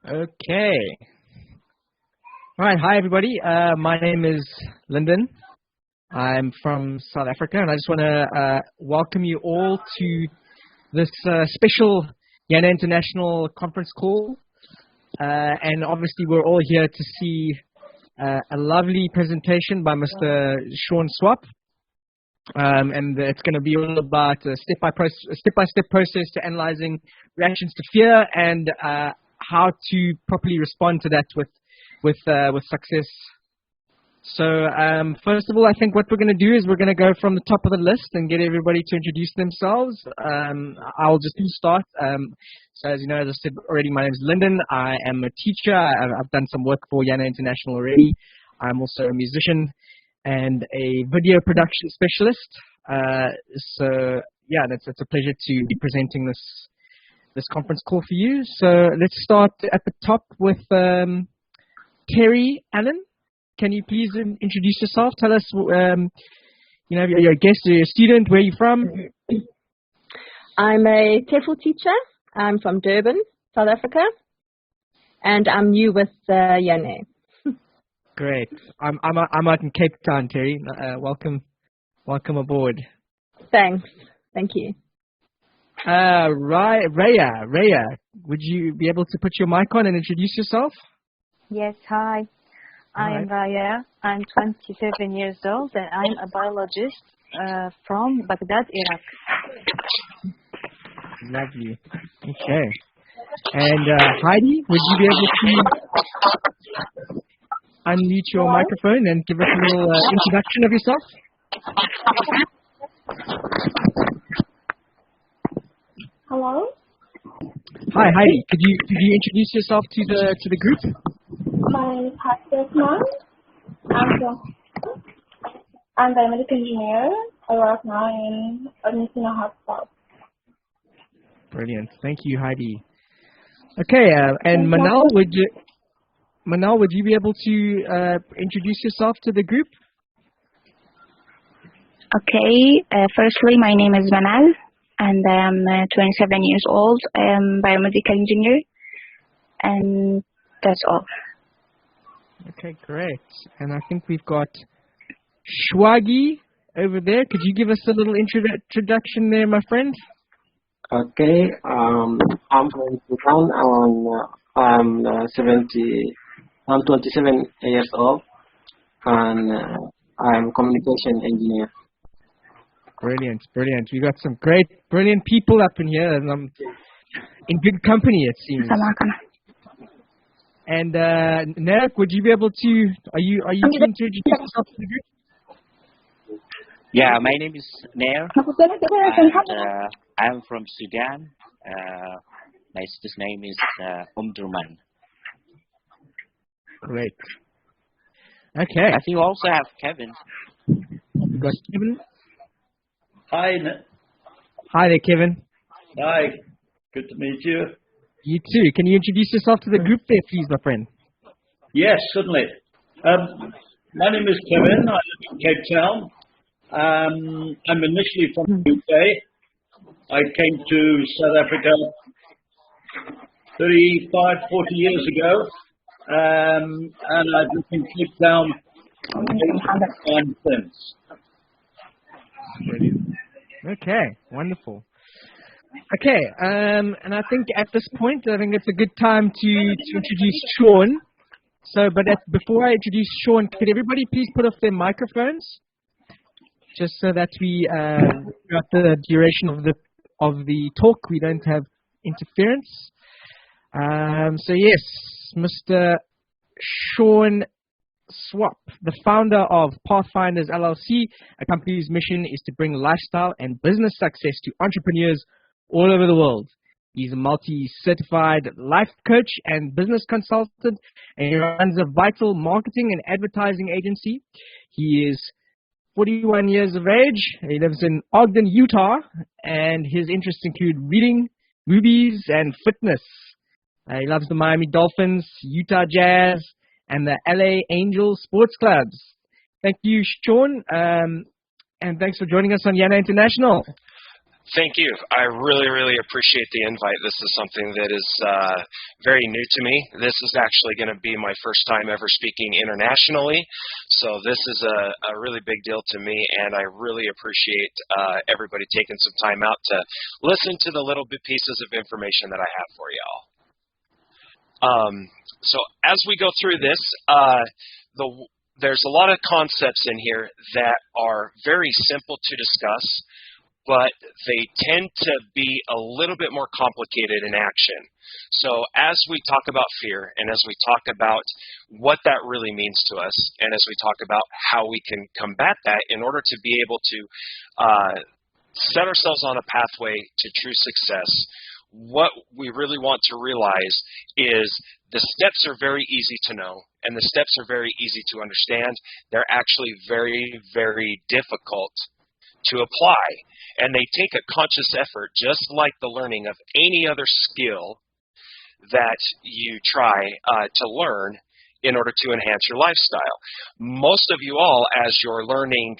Okay. All right. Hi, everybody. My name is Lyndon. I'm from South Africa, and I just want to welcome you all to this special Yana International conference call. And obviously, we're all here to see a lovely presentation by Mr. Shawn Swap. And it's going to be all about a step-by-step process to analyzing reactions to fear and how to properly respond to that with success. So first of all, I think what we're going to do is we're going to go from the top of the list and get everybody to introduce themselves. I'll just start. So as you know, as I said already, my name is Lyndon. I am a teacher. I've done some work for Yana International already. I'm also a musician and a video production specialist. So yeah, it's a pleasure to be presenting this conference call for you. So let's start at the top with Terry Allen. Can you please introduce yourself? Tell us, you're a guest, you're a student, where are you from? I'm a TEFL teacher. I'm from Durban, South Africa, and I'm new with Yana. Great. I'm out in Cape Town, Terry. Welcome aboard. Thanks. Thank you. Raya, would you be able to put your mic on and introduce yourself? Yes, hi. I am Raya. I'm 27 years old and I'm a biologist from Baghdad, Iraq. Lovely. Okay. And Heidi, would you be able to unmute your microphone and give us a little introduction of yourself? Hello. Hi, Heidi. Could you introduce yourself to the group? My name is Shawn. I'm a medical engineer. I work now in Argentina Hospital. Brilliant. Thank you, Heidi. Okay, and Manal, would you be able to introduce yourself to the group? Okay. Firstly, my name is Manal, and I am 27 years old. I am a biomedical engineer, and that's all. Okay, great. And I think we've got Shwagi over there. Could you give us a little introduction there, my friend? Okay, I'm from Sudan. I'm 27 years old, and I'm communication engineer. Brilliant. We got some brilliant people up in here, and in good company, it seems. And Nerek, would you be able to? Are you keen to introduce yourself to the group? Yeah, my name is Nair, and I'm from Sudan. My sister's name is Umdurman. Great. Okay. I think you also have Kevin. You got Kevin? Hi. Hi there, Kevin. Hi. Good to meet you. You too. Can you introduce yourself to the group there, please, my friend? Yes, certainly. My name is Kevin. I live in Cape Town. I'm initially from the UK. I came to South Africa 35, 40 years ago. And I've lived in Cape Town since. Brilliant. Okay, wonderful. Okay, and I think at this point, I think it's a good time to introduce Shawn. So, before I introduce Shawn, could everybody please put off their microphones, just so that we, throughout the duration of the talk, we don't have interference. So yes, Mr. Shawn Swap, the founder of Pathfinders LLC, a company whose mission is to bring lifestyle and business success to entrepreneurs all over the world. He's a multi-certified life coach and business consultant, and he runs a vital marketing and advertising agency. He is 41 years of age. He lives in Ogden, Utah, and his interests include reading, movies, and fitness. He loves the Miami Dolphins, Utah Jazz, and the LA Angels sports clubs. Thank you, Shawn, and thanks for joining us on Yana International. Thank you. I really, really appreciate the invite. This is something that is very new to me. This is actually going to be my first time ever speaking internationally, so this is a really big deal to me, and I really appreciate everybody taking some time out to listen to the little bit pieces of information that I have for y'all. So as we go through this, there's a lot of concepts in here that are very simple to discuss, but they tend to be a little bit more complicated in action. So as we talk about fear, and as we talk about what that really means to us, and as we talk about how we can combat that in order to be able to set ourselves on a pathway to true success, what we really want to realize is the steps are very easy to know, and the steps are very easy to understand. They're actually very, very difficult to apply, and they take a conscious effort, just like the learning of any other skill that you try to learn in order to enhance your lifestyle. Most of you all, as you're learning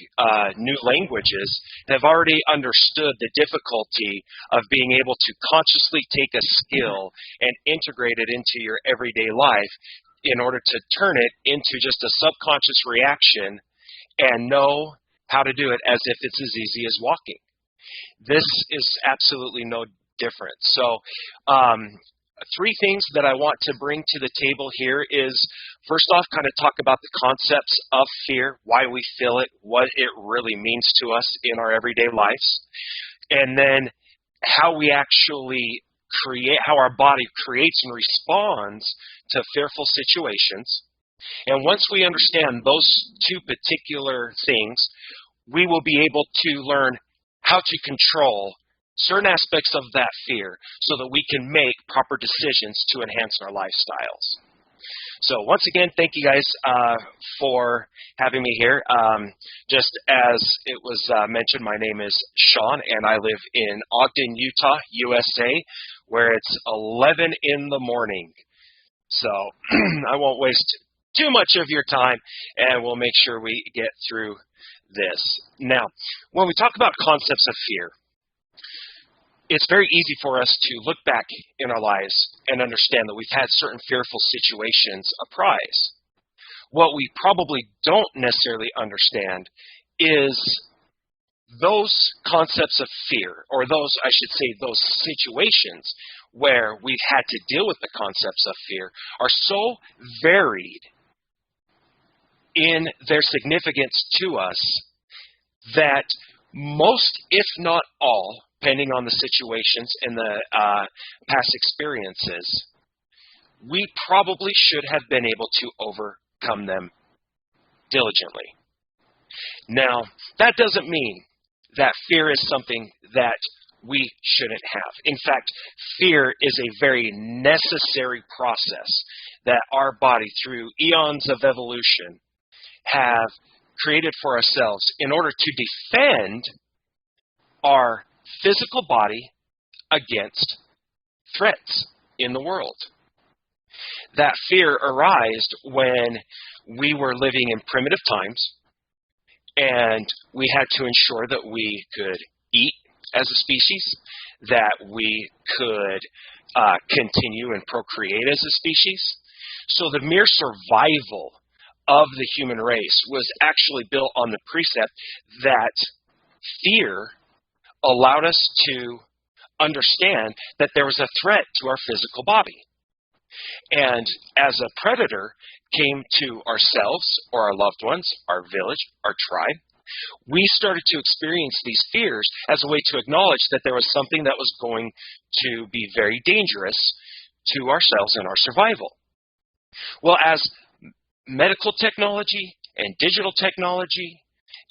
new languages, have already understood the difficulty of being able to consciously take a skill and integrate it into your everyday life in order to turn it into just a subconscious reaction and know how to do it as if it's as easy as walking. This is absolutely no different. So three things that I want to bring to the table here is, first off, kind of talk about the concepts of fear, why we feel it, what it really means to us in our everyday lives, and then how we actually create, how our body creates and responds to fearful situations. And once we understand those two particular things, we will be able to learn how to control certain aspects of that fear so that we can make proper decisions to enhance our lifestyles. So once again, thank you guys for having me here. Just as it was mentioned, my name is Shawn, and I live in Ogden, Utah, USA, where it's 11 in the morning. So I won't waste too much of your time, and we'll make sure we get through this. Now, when we talk about concepts of fear, it's very easy for us to look back in our lives and understand that we've had certain fearful situations arise. What we probably don't necessarily understand is those concepts of fear, or those, I should say, those situations where we've had to deal with the concepts of fear are so varied in their significance to us that most, if not all, depending on the situations and the past experiences, we probably should have been able to overcome them diligently. Now, that doesn't mean that fear is something that we shouldn't have. In fact, fear is a very necessary process that our body, through eons of evolution, have created for ourselves in order to defend our physical body against threats in the world. That fear arose when we were living in primitive times, and we had to ensure that we could eat as a species, that we could continue and procreate as a species. So the mere survival of the human race was actually built on the precept that fear allowed us to understand that there was a threat to our physical body. And as a predator came to ourselves or our loved ones, our village, our tribe, we started to experience these fears as a way to acknowledge that there was something that was going to be very dangerous to ourselves and our survival. Well, as medical technology and digital technology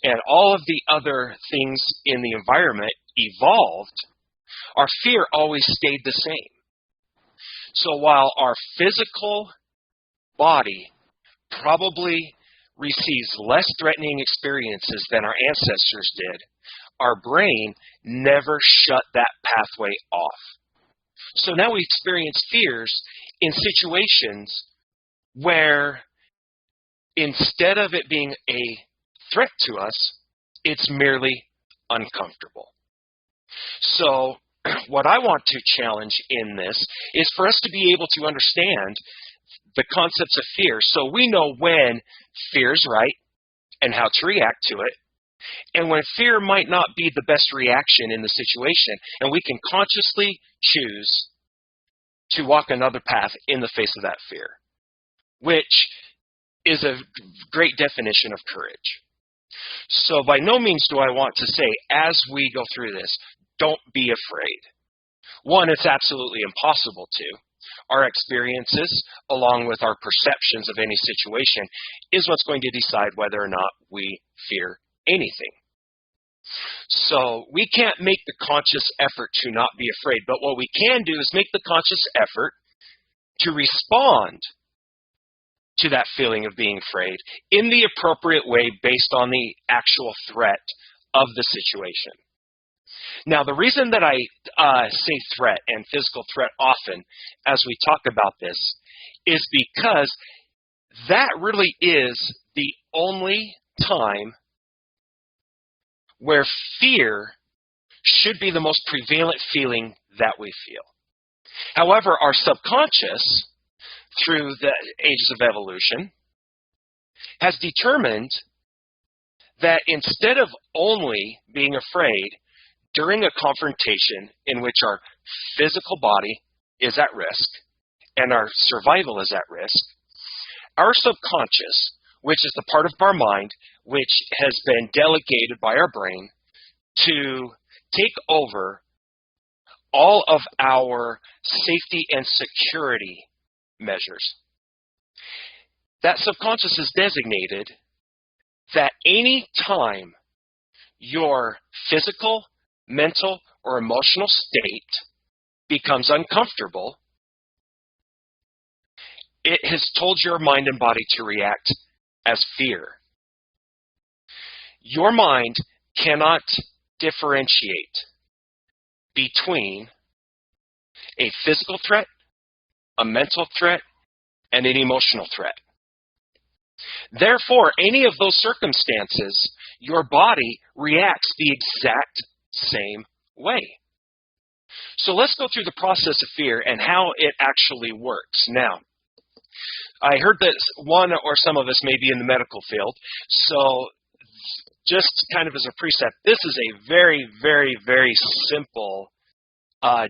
and all of the other things in the environment evolved, our fear always stayed the same. So while our physical body probably receives less threatening experiences than our ancestors did, our brain never shut that pathway off. So now we experience fears in situations where instead of it being a threat to us, it's merely uncomfortable. So what I want to challenge in this is for us to be able to understand the concepts of fear so we know when fear is right and how to react to it, and when fear might not be the best reaction in the situation, and we can consciously choose to walk another path in the face of that fear, which is a great definition of courage. So by no means do I want to say, as we go through this, don't be afraid. One, it's absolutely impossible to. Our experiences, along with our perceptions of any situation, is what's going to decide whether or not we fear anything. So we can't make the conscious effort to not be afraid, but what we can do is make the conscious effort to respond to that feeling of being afraid in the appropriate way based on the actual threat of the situation. Now, the reason that I say threat and physical threat often as we talk about this is because that really is the only time where fear should be the most prevalent feeling that we feel. However, our subconscious, through the ages of evolution, has determined that instead of only being afraid during a confrontation in which our physical body is at risk and our survival is at risk, our subconscious, which is the part of our mind which has been delegated by our brain to take over all of our safety and security measures. That subconscious is designated that any time your physical, mental, or emotional state becomes uncomfortable, it has told your mind and body to react as fear. Your mind cannot differentiate between a physical threat, a mental threat, and an emotional threat. Therefore, any of those circumstances, your body reacts the exact same way. So let's go through the process of fear and how it actually works. Now, I heard that one or some of us may be in the medical field, so just kind of as a precept, this is a very, very, very simple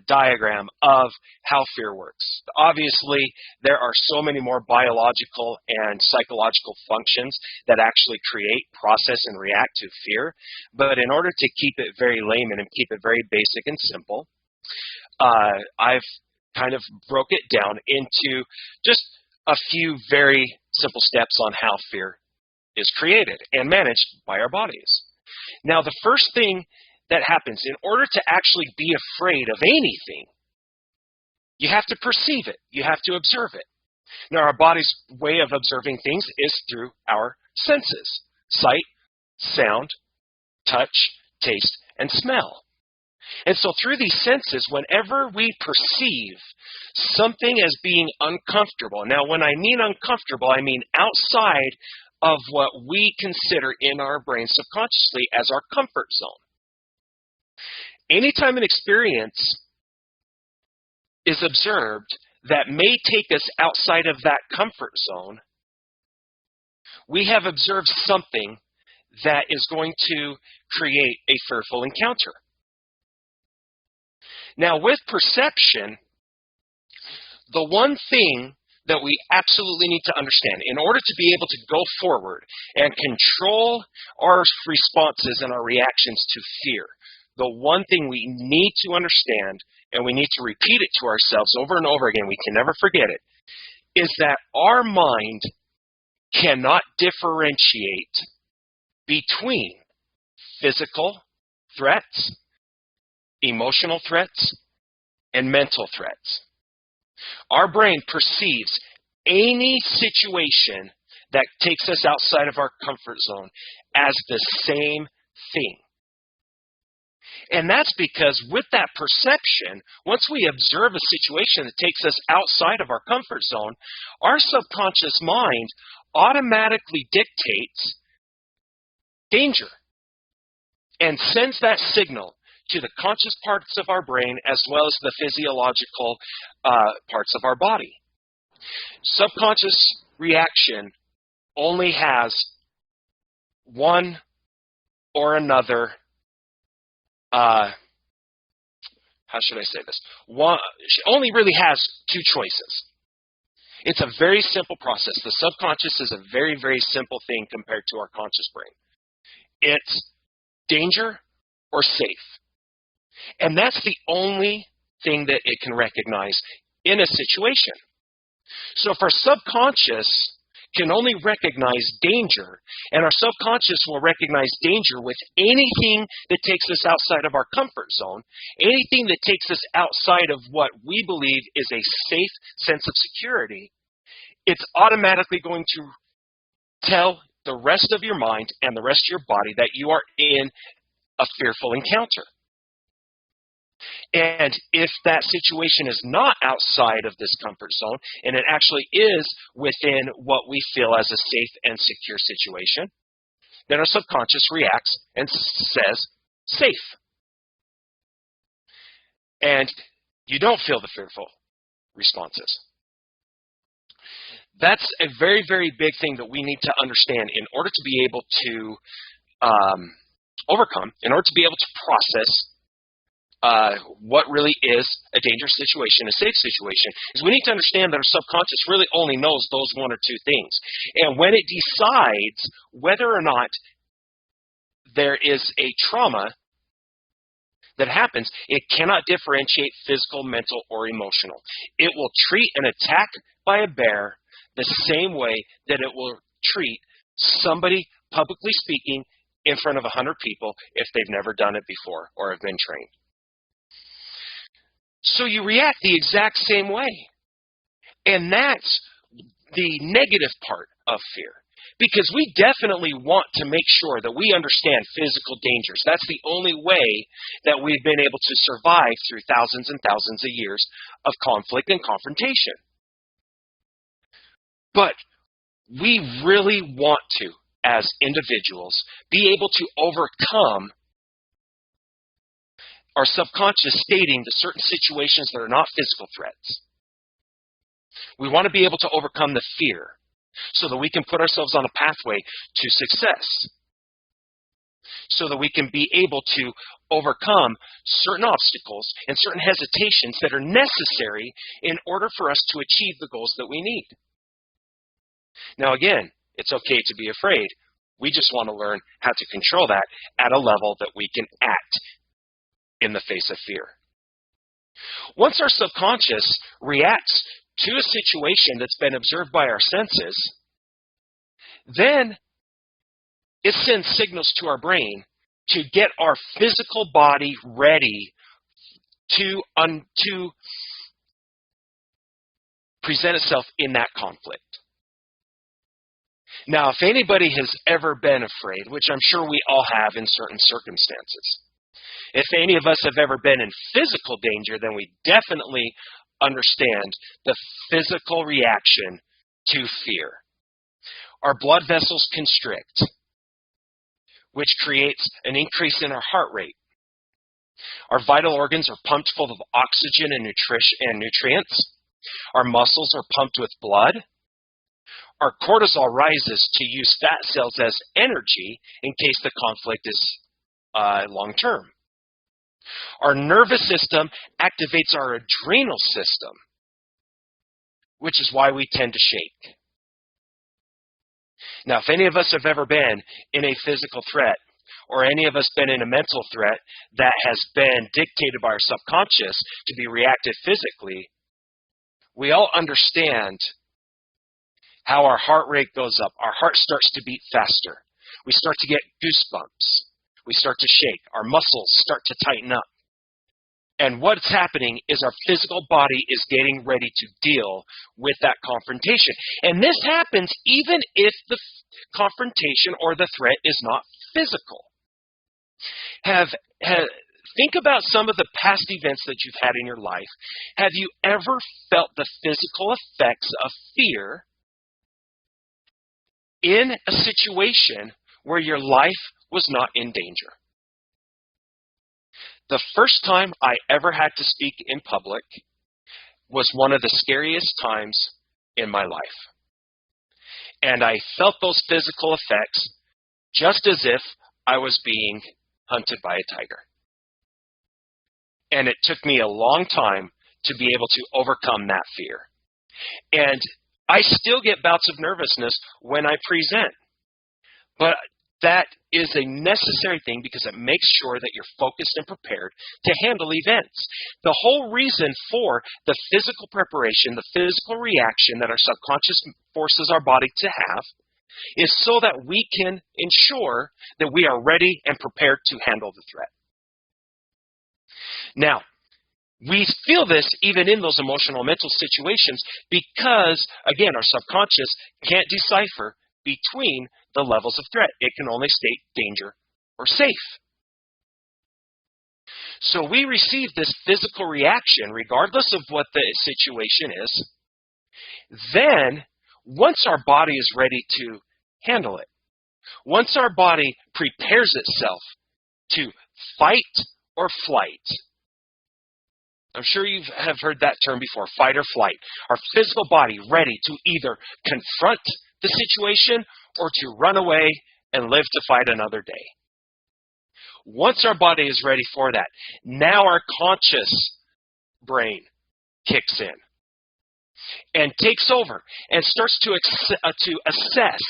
diagram of how fear works. Obviously, there are so many more biological and psychological functions that actually create, process, and react to fear. But in order to keep it very layman and keep it very basic and simple, I've kind of broke it down into just a few very simple steps on how fear is created and managed by our bodies. Now, the first thing that happens, in order to actually be afraid of anything, you have to perceive it. You have to observe it. Now, our body's way of observing things is through our senses: sight, sound, touch, taste, and smell. And so through these senses, whenever we perceive something as being uncomfortable, now when I mean uncomfortable, I mean outside of what we consider in our brain subconsciously as our comfort zone. Anytime an experience is observed that may take us outside of that comfort zone, we have observed something that is going to create a fearful encounter. Now, with perception, the one thing that we absolutely need to understand in order to be able to go forward and control our responses and our reactions to fear, the one thing we need to understand, and we need to repeat it to ourselves over and over again, we can never forget it, is that our mind cannot differentiate between physical threats, emotional threats, and mental threats. Our brain perceives any situation that takes us outside of our comfort zone as the same thing. And that's because with that perception, once we observe a situation that takes us outside of our comfort zone, our subconscious mind automatically dictates danger and sends that signal to the conscious parts of our brain as well as the physiological parts of our body. Subconscious reaction only has one or another, how should I say this? Only really has two choices. It's a very simple process. The subconscious is a very, very simple thing compared to our conscious brain. It's danger or safe. And that's the only thing that it can recognize in a situation. So if our subconscious can only recognize danger, and our subconscious will recognize danger with anything that takes us outside of our comfort zone, anything that takes us outside of what we believe is a safe sense of security, it's automatically going to tell the rest of your mind and the rest of your body that you are in a fearful encounter. And if that situation is not outside of this comfort zone, and it actually is within what we feel as a safe and secure situation, then our subconscious reacts and says, safe. And you don't feel the fearful responses. That's a very, very big thing that we need to understand in order to be able to overcome, in order to be able to process what really is a dangerous situation, a safe situation, is we need to understand that our subconscious really only knows those one or two things. And when it decides whether or not there is a trauma that happens, it cannot differentiate physical, mental, or emotional. It will treat an attack by a bear the same way that it will treat somebody publicly speaking in front of 100 people if they've never done it before or have been trained. So you react the exact same way. And that's the negative part of fear. Because we definitely want to make sure that we understand physical dangers. That's the only way that we've been able to survive through thousands and thousands of years of conflict and confrontation. But we really want to, as individuals, be able to overcome our subconscious stating the certain situations that are not physical threats. We want to be able to overcome the fear so that we can put ourselves on a pathway to success, so that we can be able to overcome certain obstacles and certain hesitations that are necessary in order for us to achieve the goals that we need. Now again, it's okay to be afraid. We just want to learn how to control that at a level that we can act in the face of fear. Once our subconscious reacts to a situation that's been observed by our senses, then it sends signals to our brain to get our physical body ready to present itself in that conflict. Now, if anybody has ever been afraid, which I'm sure we all have in certain circumstances, if any of us have ever been in physical danger, then we definitely understand the physical reaction to fear. Our blood vessels constrict, which creates an increase in our heart rate. Our vital organs are pumped full of oxygen and nutrients. Our muscles are pumped with blood. Our cortisol rises to use fat cells as energy in case the conflict is long-term. Our nervous system activates our adrenal system, which is why we tend to shake. Now, if any of us have ever been in a physical threat, or any of us been in a mental threat that has been dictated by our subconscious to be reactive physically, we all understand how our heart rate goes up. Our heart starts to beat faster. We start to get goosebumps. We start to shake. Our muscles start to tighten up. And what's happening is our physical body is getting ready to deal with that confrontation. And this happens even if the confrontation or the threat is not physical. Think about some of the past events that you've had in your life. Have you ever felt the physical effects of fear in a situation where your life was not in danger? The first time I ever had to speak in public was one of the scariest times in my life. And I felt those physical effects just as if I was being hunted by a tiger. And it took me a long time to be able to overcome that fear. And I still get bouts of nervousness when I present. But that is a necessary thing because it makes sure that you're focused and prepared to handle events. The whole reason for the physical preparation, the physical reaction that our subconscious forces our body to have is so that we can ensure that we are ready and prepared to handle the threat. Now, we feel this even in those emotional mental situations because, again, our subconscious can't decipher between the levels of threat. It can only state danger or safe. So we receive this physical reaction regardless of what the situation is. Then, once our body is ready to handle it, once our body prepares itself to fight or flight, I'm sure you have heard that term before, fight or flight. Our physical body ready to either confront the situation or to run away and live to fight another day. Once our body is ready for that, now our conscious brain kicks in and takes over and starts to assess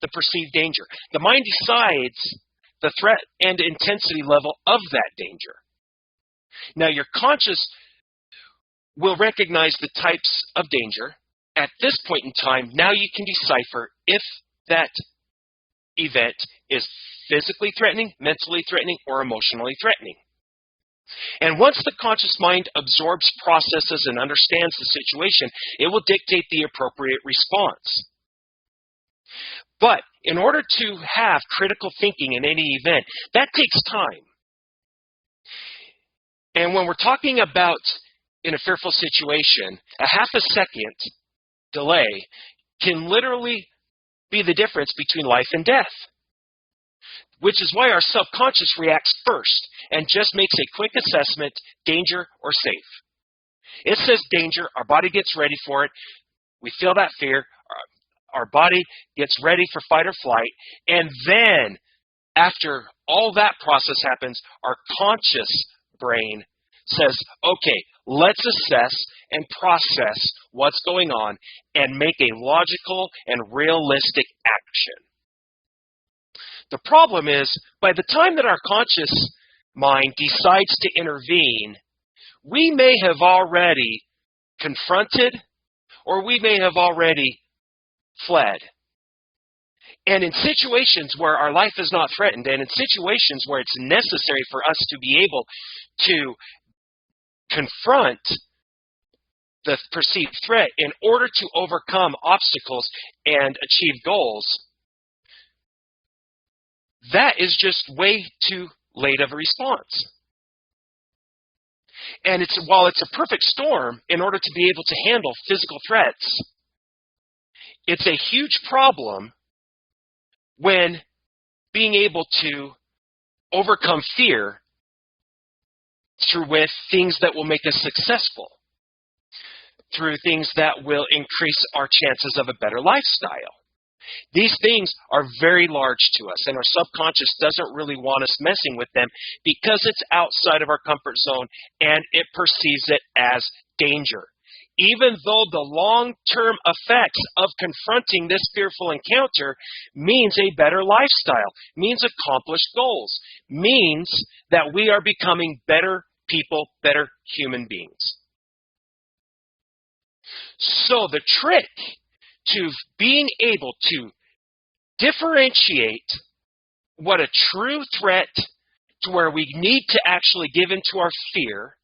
the perceived danger. The mind decides the threat and intensity level of that danger. Now, your conscious will recognize the types of danger. At this point in time, now you can decipher if that event is physically threatening, mentally threatening, or emotionally threatening. And once the conscious mind absorbs, processes, and understands the situation, it will dictate the appropriate response. But in order to have critical thinking in any event, that takes time. And when we're talking about in a fearful situation, a half a second delay can literally be the difference between life and death, which is why our subconscious reacts first and just makes a quick assessment, danger or safe. It says danger, our body gets ready for it, we feel that fear, our body gets ready for fight or flight, and then after all that process happens, our conscious brain says, okay, let's assess and process what's going on and make a logical and realistic action. The problem is, by the time that our conscious mind decides to intervene, we may have already confronted or we may have already fled. And in situations where our life is not threatened and in situations where it's necessary for us to be able to confront the perceived threat in order to overcome obstacles and achieve goals, that is just way too late of a response. And while it's a perfect storm in order to be able to handle physical threats, it's a huge problem when being able to overcome fear with things that will make us successful, through things that will increase our chances of a better lifestyle. These things are very large to us, and our subconscious doesn't really want us messing with them because it's outside of our comfort zone and it perceives it as danger. Even though the long-term effects of confronting this fearful encounter means a better lifestyle, means accomplished goals, means that we are becoming better people, better human beings. So the trick to being able to differentiate what a true threat to where we need to actually give into our fear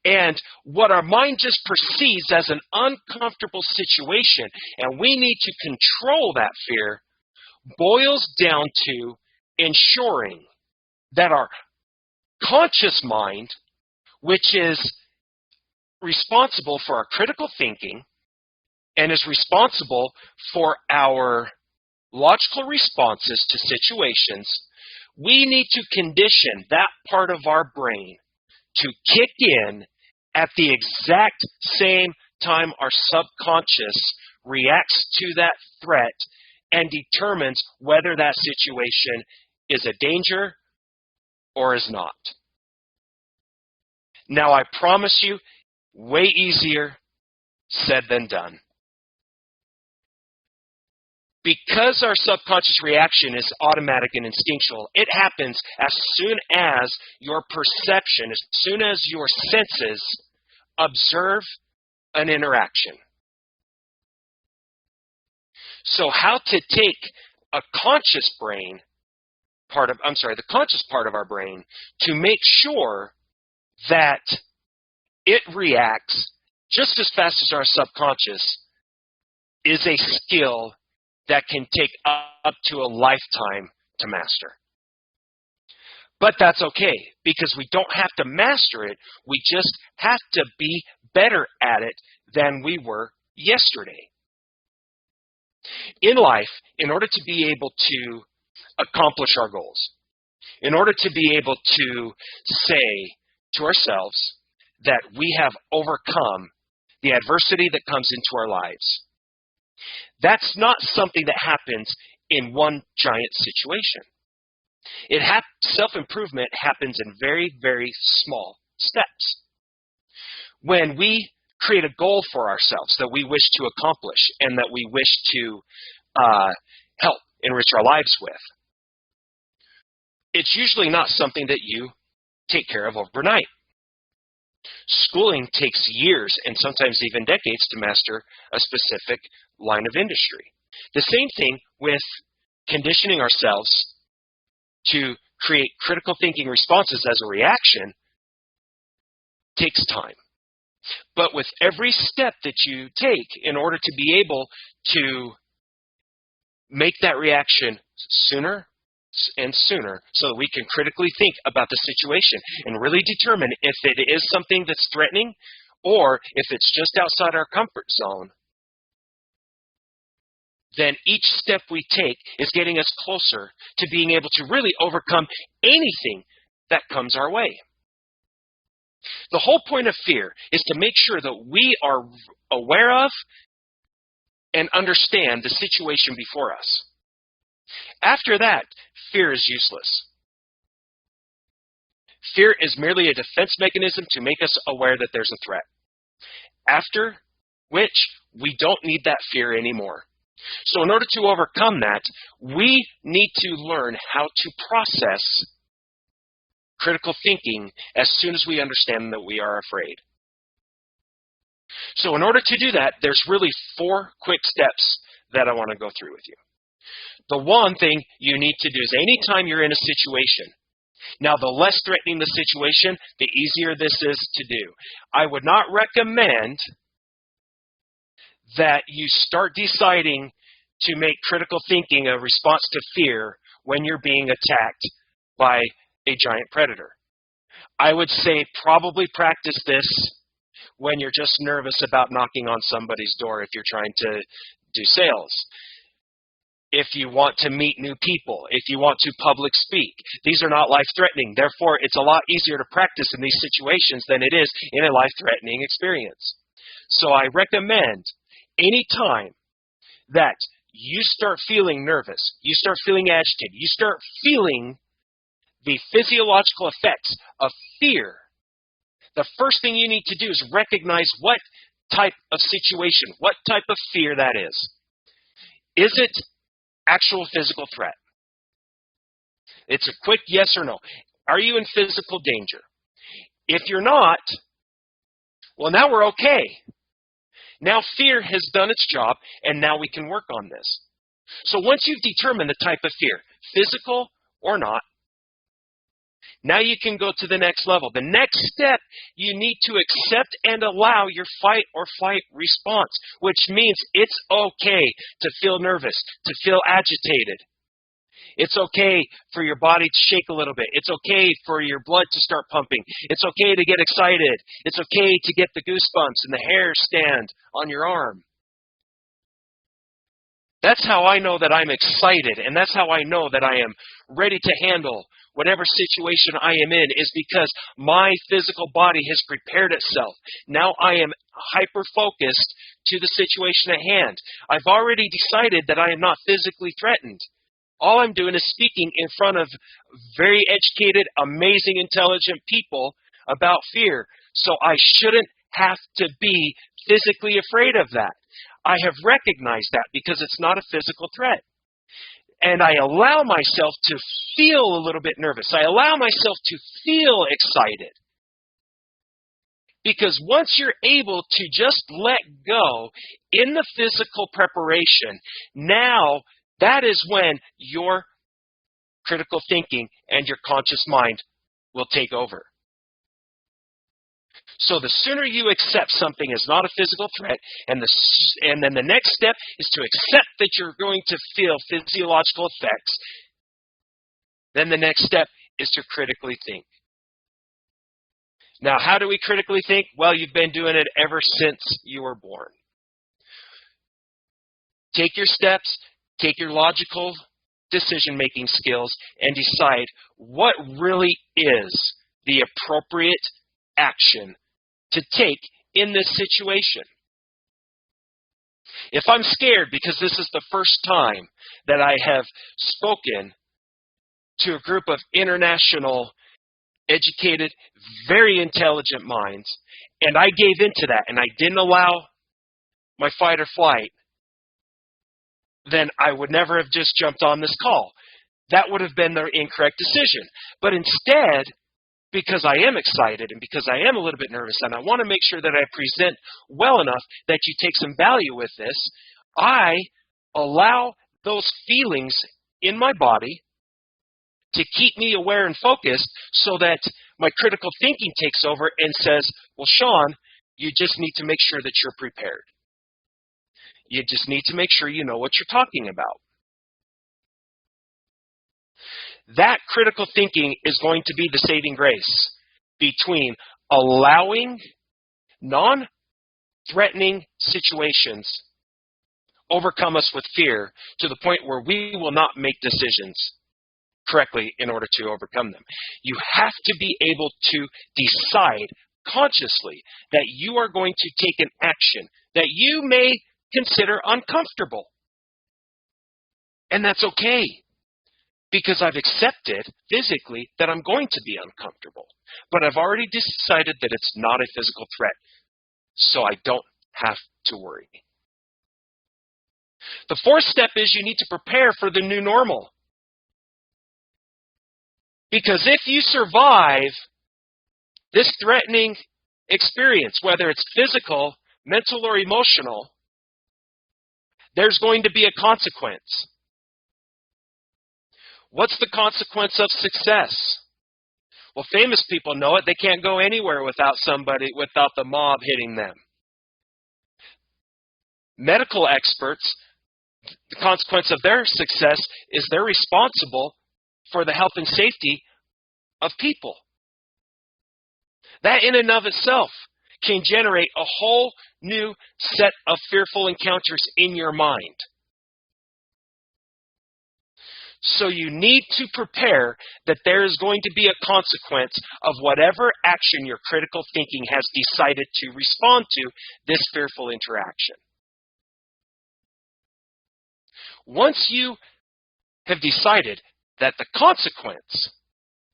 and what our mind just perceives as an uncomfortable situation, and we need to control that fear, boils down to ensuring that our conscious mind, which is responsible for our critical thinking and is responsible for our logical responses to situations, We need to condition that part of our brain to kick in at the exact same time our subconscious reacts to that threat and determines whether that situation is a danger or is not. Now, I promise you, way easier said than done. Because our subconscious reaction is automatic and instinctual, it happens as soon as your perception, as soon as your senses observe an interaction. So how to take a conscious brain the conscious part of our brain to make sure that it reacts just as fast as our subconscious is a skill that can take up to a lifetime to master. But that's okay, because we don't have to master it. We just have to be better at it than we were yesterday. In life, in order to be able to accomplish our goals, in order to be able to say to ourselves that we have overcome the adversity that comes into our lives, that's not something that happens in one giant situation. Self-improvement happens in very, very small steps. When we create a goal for ourselves that we wish to accomplish and that we wish to help enrich our lives with, it's usually not something that you take care of overnight. Schooling takes years and sometimes even decades to master a specific line of industry. The same thing with conditioning ourselves to create critical thinking responses as a reaction takes time. But with every step that you take in order to be able to make that reaction sooner and sooner so that we can critically think about the situation and really determine if it is something that's threatening or if it's just outside our comfort zone, then each step we take is getting us closer to being able to really overcome anything that comes our way. The whole point of fear is to make sure that we are aware of and understand the situation before us. After that, fear is useless. Fear is merely a defense mechanism to make us aware that there's a threat. After which, we don't need that fear anymore. So in order to overcome that, we need to learn how to process critical thinking as soon as we understand that we are afraid. So in order to do that, there's really 4 quick steps that I want to go through with you. The one thing you need to do is anytime you're in a situation, now the less threatening the situation, the easier this is to do. I would not recommend that you start deciding to make critical thinking a response to fear when you're being attacked by a giant predator. I would say probably practice this when you're just nervous about knocking on somebody's door if you're trying to do sales. If you want to meet new people, if you want to public speak. These are not life-threatening. Therefore, it's a lot easier to practice in these situations than it is in a life-threatening experience. So I recommend any time that you start feeling nervous, you start feeling agitated, you start feeling the physiological effects of fear, the first thing you need to do is recognize what type of situation, what type of fear that is. Is it actual physical threat? It's a quick yes or no. Are you in physical danger? If you're not, well, now we're okay. Now fear has done its job, and now we can work on this. So once you've determined the type of fear, physical or not, now you can go to the next level. The next step, you need to accept and allow your fight or flight response, which means it's okay to feel nervous, to feel agitated. It's okay for your body to shake a little bit. It's okay for your blood to start pumping. It's okay to get excited. It's okay to get the goosebumps and the hair stand on your arm. That's how I know that I'm excited, and that's how I know that I am ready to handle whatever situation I am in, is because my physical body has prepared itself. Now I am hyper-focused to the situation at hand. I've already decided that I am not physically threatened. All I'm doing is speaking in front of very educated, amazing, intelligent people about fear. So I shouldn't have to be physically afraid of that. I have recognized that because it's not a physical threat. And I allow myself to feel a little bit nervous. I allow myself to feel excited. Because once you're able to just let go in the physical preparation, now that is when your critical thinking and your conscious mind will take over. So the sooner you accept something as not a physical threat, and then the next step is to accept that you're going to feel physiological effects, then the next step is to critically think. Now, how do we critically think? Well, you've been doing it ever since you were born. Take your steps, take your logical decision-making skills, and decide what really is the appropriate action to take in this situation. If I'm scared because this is the first time that I have spoken to a group of international, educated, very intelligent minds, and I gave into that and I didn't allow my fight or flight, then I would never have just jumped on this call. That would have been the incorrect decision. But instead, because I am excited and because I am a little bit nervous and I want to make sure that I present well enough that you take some value with this, I allow those feelings in my body to keep me aware and focused so that my critical thinking takes over and says, well, Shawn, you just need to make sure that you're prepared. You just need to make sure you know what you're talking about. That critical thinking is going to be the saving grace between allowing non-threatening situations overcome us with fear to the point where we will not make decisions correctly in order to overcome them. You have to be able to decide consciously that you are going to take an action that you may consider uncomfortable. And that's okay, because I've accepted physically that I'm going to be uncomfortable. But I've already decided that it's not a physical threat, so I don't have to worry. The fourth step is you need to prepare for the new normal. Because if you survive this threatening experience, whether it's physical, mental, or emotional, there's going to be a consequence. What's the consequence of success? Well, famous people know it. They can't go anywhere without the mob hitting them. Medical experts, the consequence of their success is they're responsible for the health and safety of people. That in and of itself can generate a whole new set of fearful encounters in your mind. So you need to prepare that there is going to be a consequence of whatever action your critical thinking has decided to respond to this fearful interaction. Once you have decided that the consequence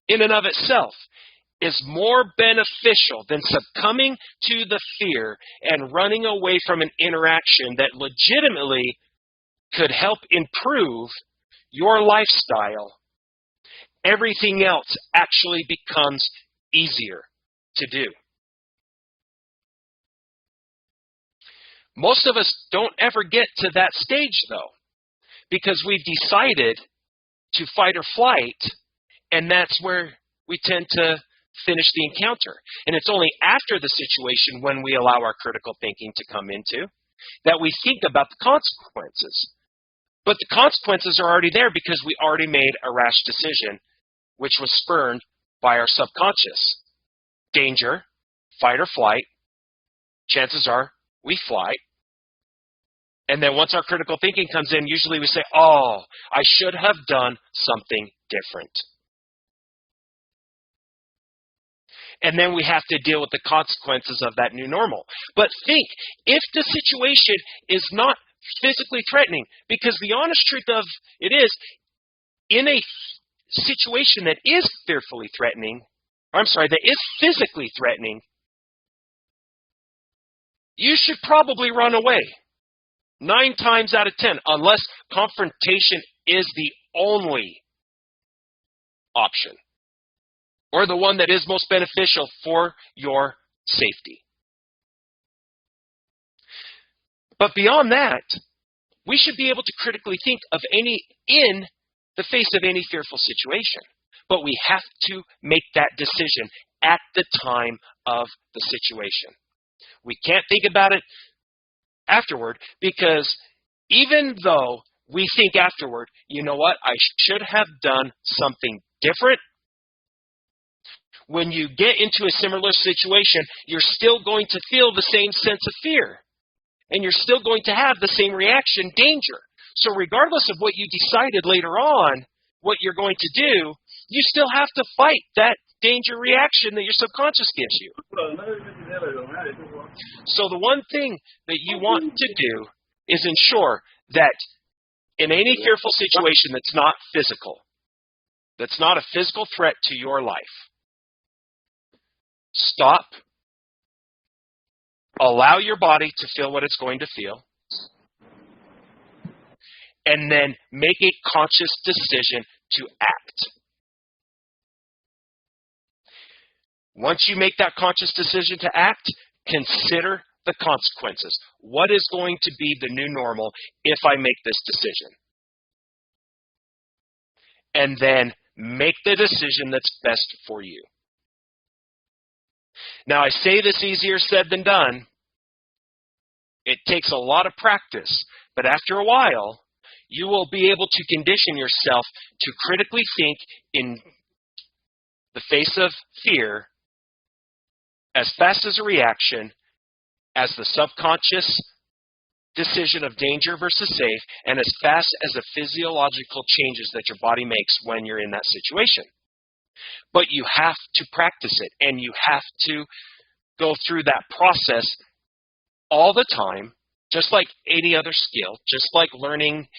in and of itself is more beneficial than succumbing to the fear and running away from an interaction that legitimately could help improve your lifestyle, everything else actually becomes easier to do. Most of us don't ever get to that stage, though, because we've decided to fight or flight, and that's where we tend to finish the encounter. And it's only after the situation, when we allow our critical thinking to come into, that we think about the consequences. But the consequences are already there because we already made a rash decision, which was spurned by our subconscious. Danger, fight or flight, chances are we fly, And then once our critical thinking comes in, usually we say, oh, I should have done something different. And then we have to deal with the consequences of that new normal. But think, if the situation is not physically threatening, because the honest truth of it is, in a situation that is fearfully threatening, that is physically threatening, you should probably run away 9 times out of 10, unless confrontation is the only option, or the one that is most beneficial for your safety. But beyond that, we should be able to critically think of in the face of any fearful situation. But we have to make that decision at the time of the situation. We can't think about it afterward, because even though we think afterward, you know what, I should have done something different, when you get into a similar situation, you're still going to feel the same sense of fear. And you're still going to have the same reaction, danger. So regardless of what you decided later on, what you're going to do, you still have to fight that danger reaction that your subconscious gives you. So the one thing that you want to do is ensure that in any fearful situation that's not physical, that's not a physical threat to your life, stop, allow your body to feel what it's going to feel, and then make a conscious decision to act. Once you make that conscious decision to act, consider the consequences. What is going to be the new normal if I make this decision? And then make the decision that's best for you. Now, I say this easier said than done. It takes a lot of practice, but after a while, you will be able to condition yourself to critically think in the face of fear as fast as a reaction, as the subconscious decision of danger versus safe, and as fast as the physiological changes that your body makes when you're in that situation. But you have to practice it, and you have to go through that process all the time, just like any other skill, just like learning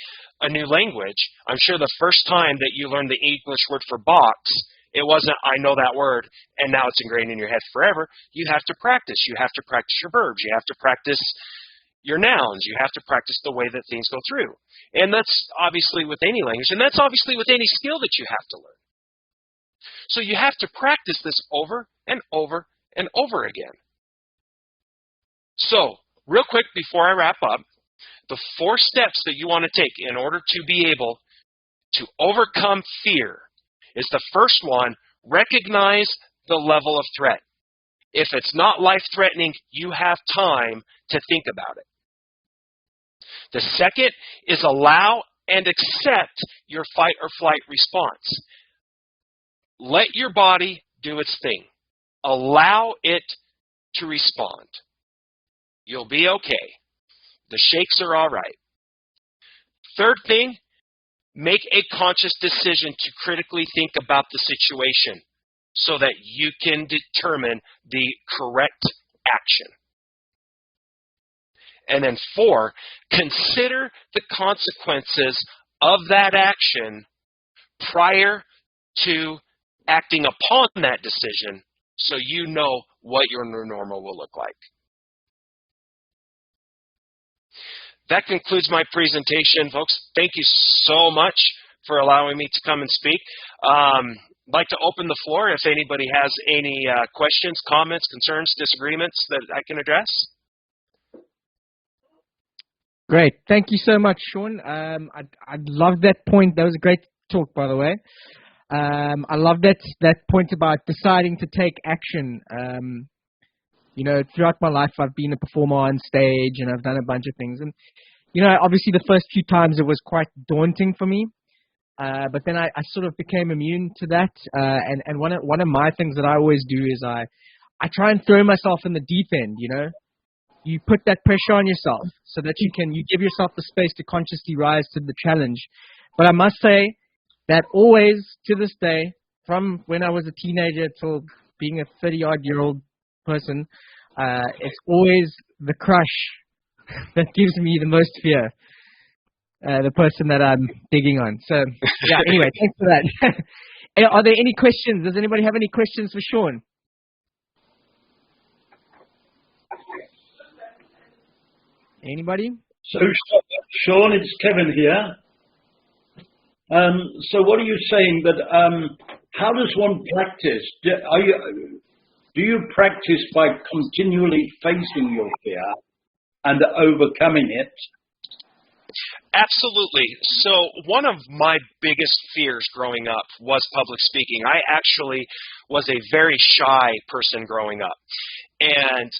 a new language. I'm sure the first time that you learned the English word for box, it wasn't, I know that word, and now it's ingrained in your head forever. You have to practice. You have to practice your verbs. You have to practice your nouns. You have to practice the way that things go through. And that's obviously with any language, and that's obviously with any skill that you have to learn. So you have to practice this over and over and over again. So, real quick before I wrap up, the 4 steps that you want to take in order to be able to overcome fear is the first one, recognize the level of threat. If it's not life-threatening, you have time to think about it. The second is allow and accept your fight or flight response. Let your body do its thing. Allow it to respond. You'll be okay. The shakes are all right. Third thing, make a conscious decision to critically think about the situation so that you can determine the correct action. And then 4, consider the consequences of that action prior to acting upon that decision so you know what your new normal will look like. That concludes my presentation, folks. Thank you so much for allowing me to come and speak. I'd like to open the floor if anybody has any questions, comments, concerns, disagreements that I can address. Great. Thank you so much, Shawn. I love that point. That was a great talk, by the way. I love that point about deciding to take action. You know, throughout my life, I've been a performer on stage, and I've done a bunch of things. And, you know, obviously the first few times it was quite daunting for me. But then I sort of became immune to that. And one of my things that I always do is I try and throw myself in the deep end, you know. you put that pressure on yourself so that you give yourself the space to consciously rise to the challenge. But I must say that always, to this day, from when I was a teenager till being a 30-odd-year-old person, it's always the crush that gives me the most fear, the person that I'm digging on. So, yeah, anyway, thanks for that. Are there any questions? Does anybody have any questions for Shawn? Anybody? So, Shawn, it's Kevin here. So what are you saying that, how does one practice? Do you practice by continually facing your fear and overcoming it? Absolutely. So one of my biggest fears growing up was public speaking. I actually was a very shy person growing up. And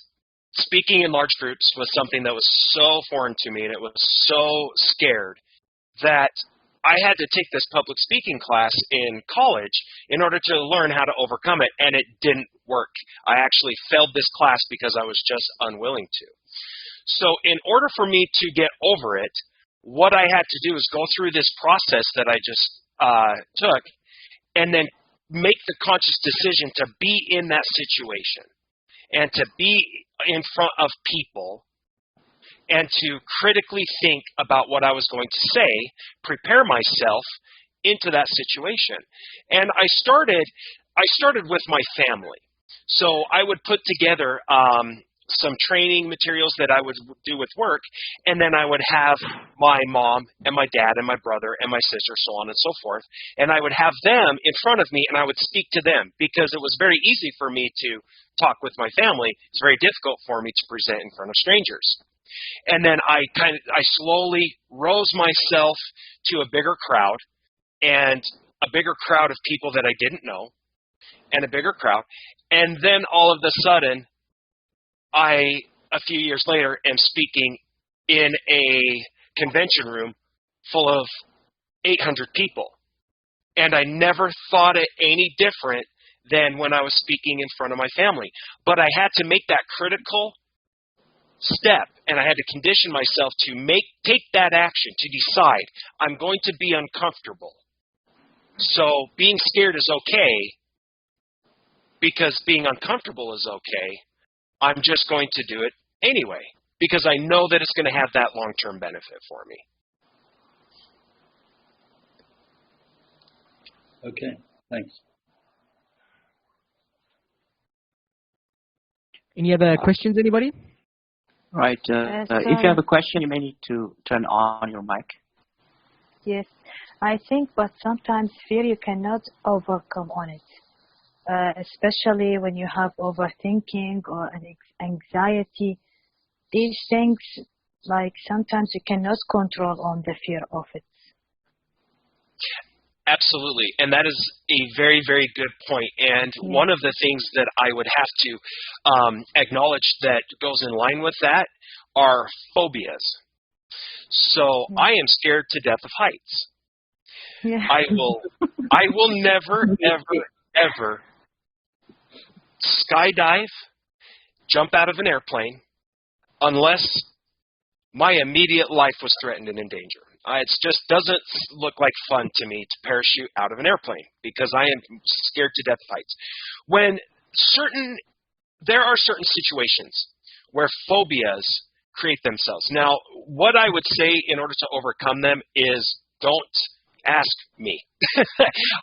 speaking in large groups was something that was so foreign to me, and it was so scared that I had to take this public speaking class in college in order to learn how to overcome it, and it didn't work. I actually failed this class because I was just unwilling to. So in order for me to get over it, what I had to do is go through this process that I just took and then make the conscious decision to be in that situation and to be in front of people and to critically think about what I was going to say, prepare myself into that situation. And I started with my family. So I would put together some training materials that I would do with work, and then I would have my mom and my dad and my brother and my sister, so on and so forth, and I would have them in front of me, and I would speak to them because it was very easy for me to talk with my family. It's very difficult for me to present in front of strangers. And then I slowly rose myself to a bigger crowd and a bigger crowd of people that I didn't know and a bigger crowd. And then all of a sudden, a few years later, am speaking in a convention room full of 800 people. And I never thought it any different than when I was speaking in front of my family. But I had to make that critical step, and I had to condition myself to take that action, to decide I'm going to be uncomfortable. So being scared is okay, because being uncomfortable is okay. I'm just going to do it anyway, because I know that it's going to have that long-term benefit for me. Okay, thanks. Any other questions, anybody? Right. If you have a question, you may need to turn on your mic. Yes, I think, but sometimes fear you cannot overcome on it. Especially when you have overthinking or an anxiety, these things, like sometimes you cannot control on the fear of it. Absolutely, and that is a very, very good point. And one of the things that I would have to acknowledge that goes in line with that are phobias. So I am scared to death of heights. Yeah. I will never, ever skydive, jump out of an airplane, unless my immediate life was threatened and in danger. It just doesn't look like fun to me to parachute out of an airplane because I am scared to death of heights. There are certain situations where phobias create themselves. Now, what I would say in order to overcome them is don't ask me.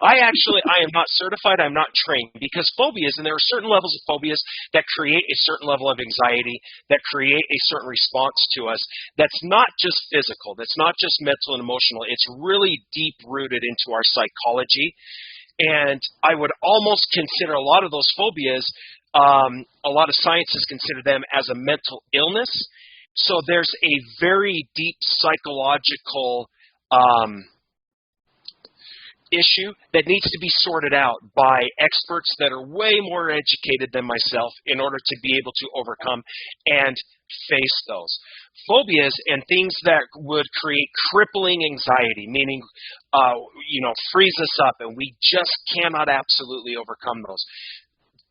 I am not certified, I'm not trained, because phobias, and there are certain levels of phobias that create a certain level of anxiety, that create a certain response to us, that's not just physical, that's not just mental and emotional, it's really deep rooted into our psychology. And I would almost consider a lot of those phobias, a lot of scientists consider them as a mental illness. So there's a very deep psychological issue that needs to be sorted out by experts that are way more educated than myself in order to be able to overcome and face those phobias and things that would create crippling anxiety, meaning freeze us up and we just cannot absolutely overcome those.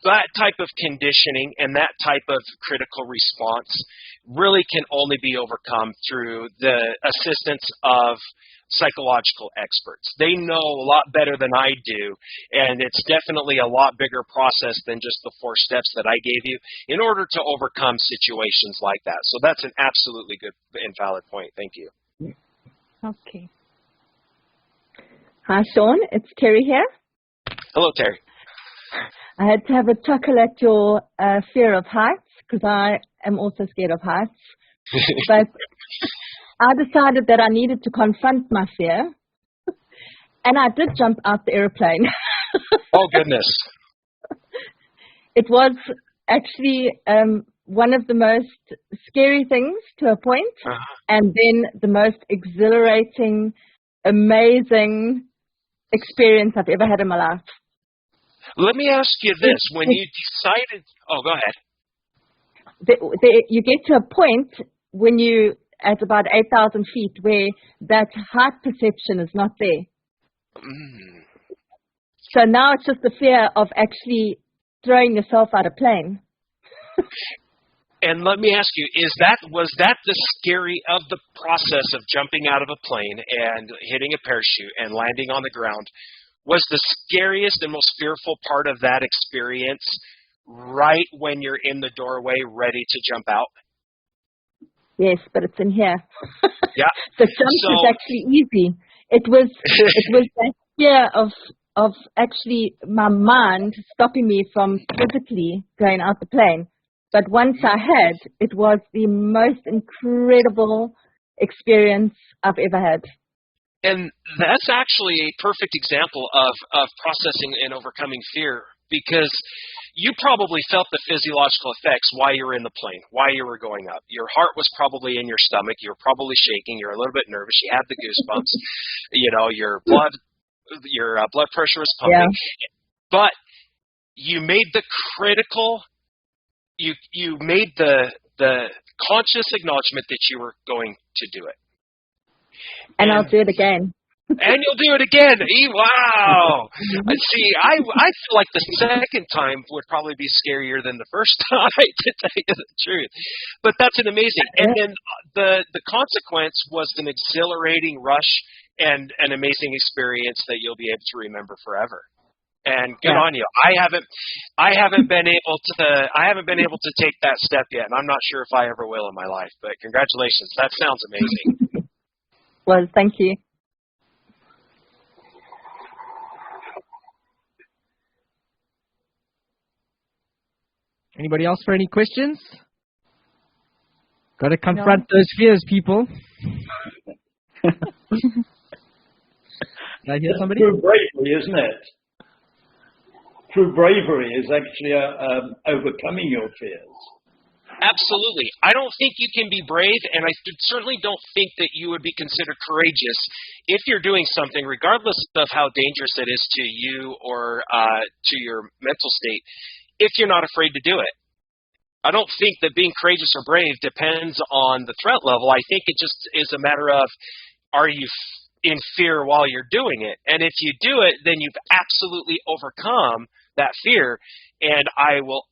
that type of conditioning and that type of critical response really can only be overcome through the assistance of psychological experts. They know a lot better than I do, and it's definitely a lot bigger process than just the 4 steps that I gave you in order to overcome situations like that. So that's an absolutely good and valid point. Thank you. Okay. Hi, Shawn. It's Terry here. Hello, Terry. I had to have a chuckle at your fear of heights because I am also scared of heights. But I decided that I needed to confront my fear, and I did jump out the airplane. Oh, goodness. It was actually one of the most scary things to a point, and then the most exhilarating, amazing experience I've ever had in my life. Let me ask you this. When you decided... Oh, go ahead. You get to a point when you... at about 8,000 feet where that height perception is not there. So now it's just the fear of actually throwing yourself out of plane. And let me ask you, was that the scary of the process of jumping out of a plane and hitting a parachute and landing on the ground? Was the scariest and most fearful part of that experience right when you're in the doorway ready to jump out? Yes, but it's in here. Yeah. The jump is actually easy. It was that fear of actually my mind stopping me from physically going out the plane. But once I had, it was the most incredible experience I've ever had. And that's actually a perfect example of processing and overcoming fear, because you probably felt the physiological effects while you were in the plane, while you were going up. Your heart was probably in your stomach. You were probably shaking. You were a little bit nervous. You had the goosebumps. Your blood pressure was pumping. Yeah. But you made the critical. You made the conscious acknowledgement that you were going to do it. And I'll do it again. And you'll do it again. Wow. See, I feel like the second time would probably be scarier than the first time, to tell you the truth. But that's an amazing. And then the consequence was an exhilarating rush and an amazing experience that you'll be able to remember forever. And good on you. I haven't been able to take that step yet, and I'm not sure if I ever will in my life. But congratulations. That sounds amazing. Well, thank you. Anybody else for any questions? Got to confront those fears, people. Did I hear somebody? True bravery, isn't it? True bravery is actually overcoming your fears. Absolutely. I don't think you can be brave, and I certainly don't think that you would be considered courageous if you're doing something, regardless of how dangerous it is to you or to your mental state, if you're not afraid to do it. I don't think that being courageous or brave depends on the threat level. I think it just is a matter of, are you in fear while you're doing it? And if you do it, then you've absolutely overcome that fear, and I will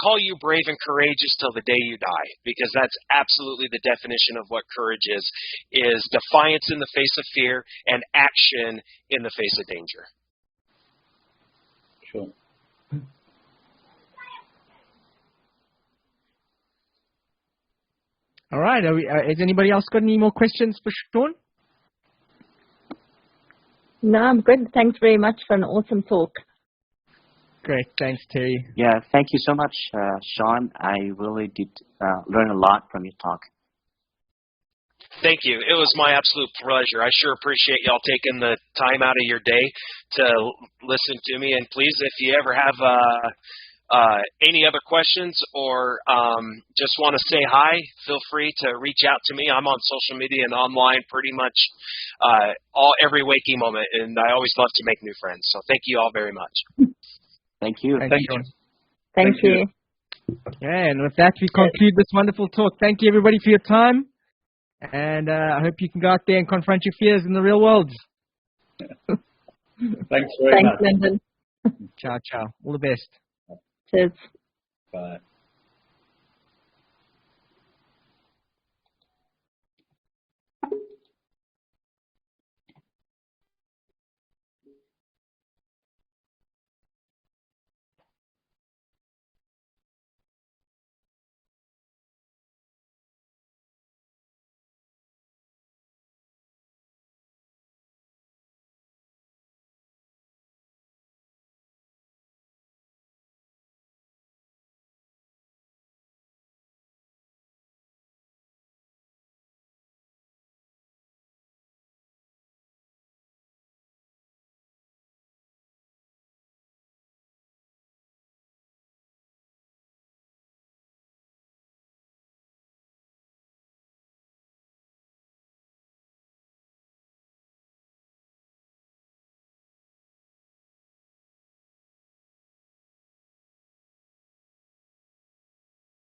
call you brave and courageous till the day you die, because that's absolutely the definition of what courage is defiance in the face of fear and action in the face of danger. Sure. All right. Has anybody else got any more questions for Shawn? No, I'm good. Thanks very much for an awesome talk. Great. Thanks, Terry. Yeah, thank you so much, Shawn. I really did learn a lot from your talk. Thank you. It was my absolute pleasure. I sure appreciate y'all taking the time out of your day to listen to me. And please, if you ever have any other questions or just want to say hi, feel free to reach out to me. I'm on social media and online pretty much every waking moment, and I always love to make new friends. So thank you all very much. Thank you. Thank you. Thank you. Yeah, and with that, we conclude this wonderful talk. Thank you, everybody, for your time. And I hope you can go out there and confront your fears in the real world. Thanks very much. Thanks, Lyndon. Ciao, ciao. All the best. Cheers. Bye.